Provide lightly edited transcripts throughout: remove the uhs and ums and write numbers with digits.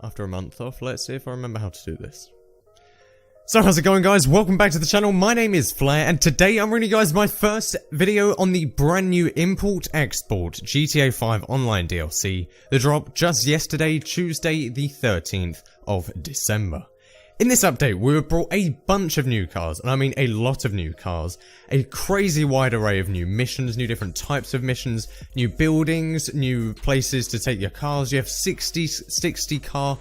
after a month off. Let's see if I remember how to do this. So how's it going, guys? Welcome back to the channel. My name is Flair, and today I'm bringing you guys my first video on the brand new import-export GTA 5 online DLC that dropped just yesterday, Tuesday the 13th of December. In this update, we were brought a bunch of new cars, and I mean a lot of new cars, a crazy wide array of new missions, new different types of missions, new buildings, new places to take your cars. You have 60 car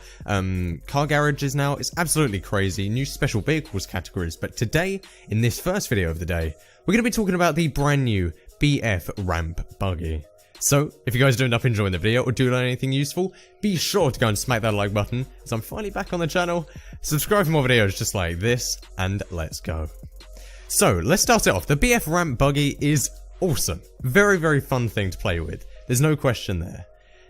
garages now. It's absolutely crazy. New special vehicles categories. But today, in this first video of the day, we're going to be talking about the brand new BF ramp buggy. So, if you guys do end up enjoying the video or do learn anything useful, be sure to go and smack that like button, as I'm finally back on the channel. Subscribe for more videos just like this, and let's go. So, let's start it off. The BF ramp buggy is awesome. Very, very fun thing to play with. There's no question there.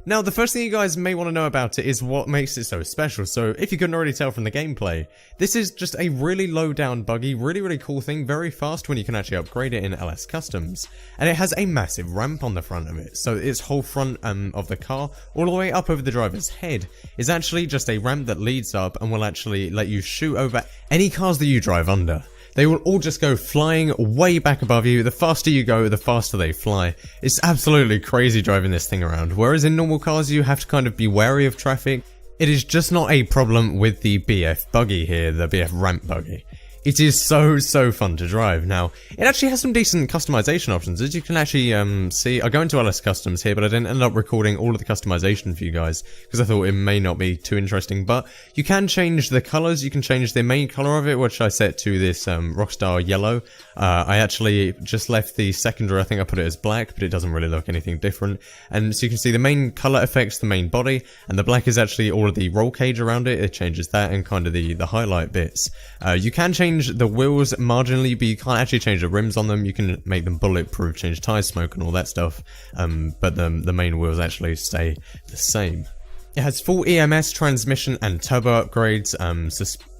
Now, the first thing you guys may want to know about it is what makes it so special. So, if you couldn't already tell from the gameplay, this is just a really low down buggy, really cool thing, very fast when you can actually upgrade it in LS Customs. And it has a massive ramp on the front of it. So, its whole front of the car, all the way up over the driver's head, is actually just a ramp that leads up and will actually let you shoot over any cars that you drive under. They will all just go flying way back above you. The faster you go, the faster they fly. It's absolutely crazy driving this thing around. Whereas in normal cars, you have to kind of be wary of traffic. It is just not a problem with the BF buggy here, the BF ramp buggy. It is so fun to drive. Now, it actually has some decent customization options. As you can actually see, I go into LS Customs here, but I didn't end up recording all of the customization for you guys, because I thought it may not be too interesting. But you can change the colors. You can change the main color of it, which I set to this Rockstar yellow. I actually just left the secondary, I think I put it as black, but it doesn't really look anything different. And so you can see the main color affects the main body, and the black is actually all of the roll cage around it. It changes that and kind of the highlight bits. You can change the wheels marginally, but you can't actually change the rims on them. You can make them bulletproof, change tire smoke and all that stuff, but the main wheels actually stay the same. It has full EMS, transmission, and turbo upgrades.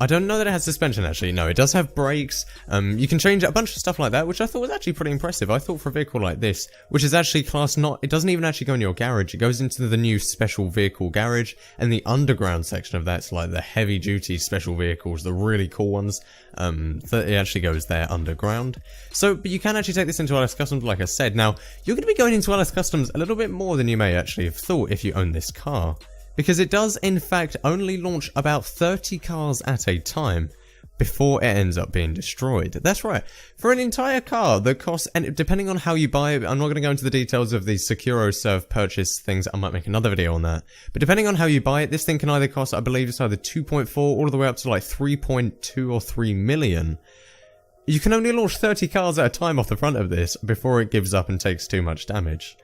I don't know that it has suspension, actually. No, it does have brakes. You can change a bunch of stuff like that, which I thought was actually pretty impressive. I thought for a vehicle like this, which is actually classed not... It doesn't even actually go in your garage. It goes into the new special vehicle garage, and the underground section of that's like the heavy-duty special vehicles, the really cool ones. It actually goes there underground. So, but you can actually take this into LS Customs, like I said. Now, you're going to be going into LS Customs a little bit more than you may actually have thought if you own this car. Because it does, in fact, only launch about 30 cars at a time before it ends up being destroyed. That's right. For an entire car that costs, and depending on how you buy it, I'm not going to go into the details of the SecuroServe purchase things, I might make another video on that. But depending on how you buy it, this thing can either cost, I believe it's either 2.4 all the way up to like 3.2 or 3 million. You can only launch 30 cars at a time off the front of this before it gives up and takes too much damage.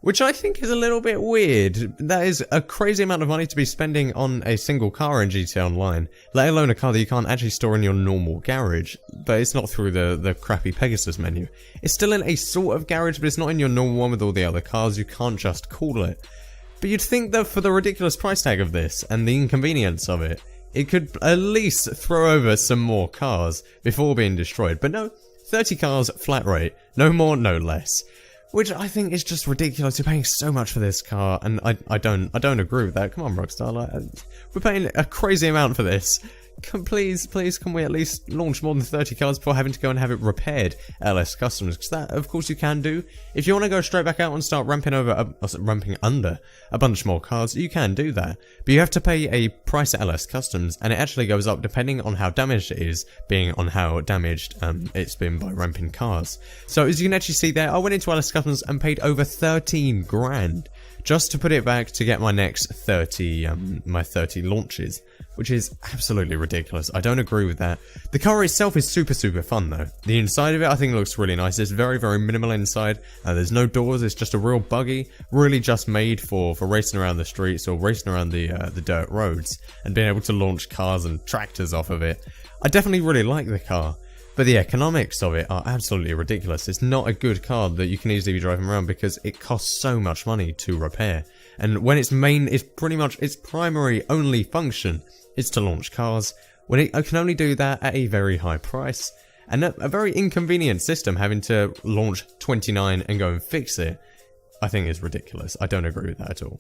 Which I think is a little bit weird. That is a crazy amount of money to be spending on a single car in GTA Online, let alone a car that you can't actually store in your normal garage. But it's not through the crappy Pegasus menu. It's still in a sort of garage, but it's not in your normal one with all the other cars. You can't just call it. But you'd think that for the ridiculous price tag of this, and the inconvenience of it, it could at least throw over some more cars before being destroyed. But no, 30 cars, flat rate. No more, no less. Which I think is just ridiculous. You're paying so much for this car, and I don't agree with that. Come on, Rockstar, like, we're paying a crazy amount for this. Please, can we at least launch more than 30 cars before having to go and have it repaired LS Customs? Because that, of course, you can do. If you want to go straight back out and start ramping under a bunch more cars, you can do that. But you have to pay a price at LS Customs, and it actually goes up depending on how damaged it is, being on how damaged it's been by ramping cars. So as you can actually see there, I went into LS Customs and paid over 13 grand just to put it back to get my next 30 launches, which is absolutely ridiculous. I don't agree with that. The car itself is super fun though. The inside of it I think looks really nice. It's very minimal inside. There's no doors. It's just a real buggy, really just made for racing around the streets or racing around the dirt roads and being able to launch cars and tractors off of it. I definitely really like the car. But the economics of it are absolutely ridiculous. It's not a good car that you can easily be driving around because it costs so much money to repair. And when its pretty much its primary only function is to launch cars, when it can only do that at a very high price. And a very inconvenient system having to launch 29 and go and fix it, I think is ridiculous. I don't agree with that at all.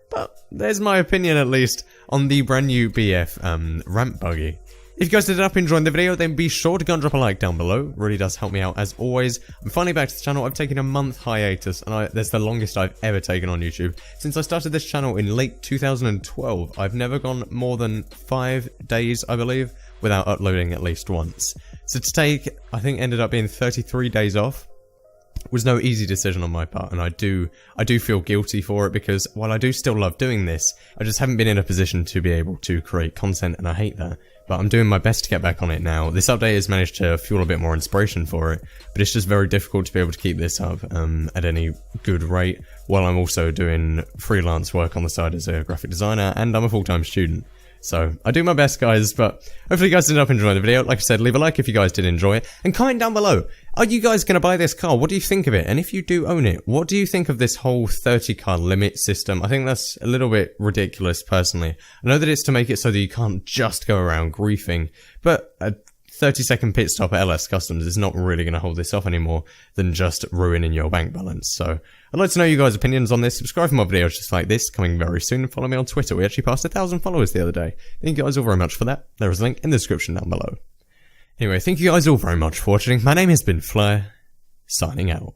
But there's my opinion at least. on the brand new BF ramp buggy. If you guys did end up enjoying the video, then be sure to go and drop a like down below. It really does help me out as always. I'm finally back to the channel. I've taken a month hiatus, and that's the longest I've ever taken on YouTube. Since I started this channel in late 2012, I've never gone more than 5 days, I believe, without uploading at least once. So to take, I think ended up being 33 days off, was no easy decision on my part, and I do feel guilty for it, because while I do still love doing this, I just haven't been in a position to be able to create content, and I hate that. But I'm doing my best to get back on it now. This update has managed to fuel a bit more inspiration for it, but it's just very difficult to be able to keep this up at any good rate, while I'm also doing freelance work on the side as a graphic designer, and I'm a full-time student. So, I do my best, guys, but hopefully you guys ended up enjoying the video. Like I said, leave a like if you guys did enjoy it, and comment down below, are you guys going to buy this car? What do you think of it? And if you do own it, what do you think of this whole 30 car limit system? I think that's a little bit ridiculous, personally. I know that it's to make it so that you can't just go around griefing, but a 30-second pit stop at LS Customs is not really going to hold this off anymore than just ruining your bank balance. So, I'd like to know you guys' opinions on this. Subscribe for more videos just like this coming very soon, and follow me on Twitter. We actually passed 1,000 followers the other day. Thank you guys all very much for that. There is a link in the description down below. Anyway, thank you guys all very much for watching. My name has been Flair, signing out.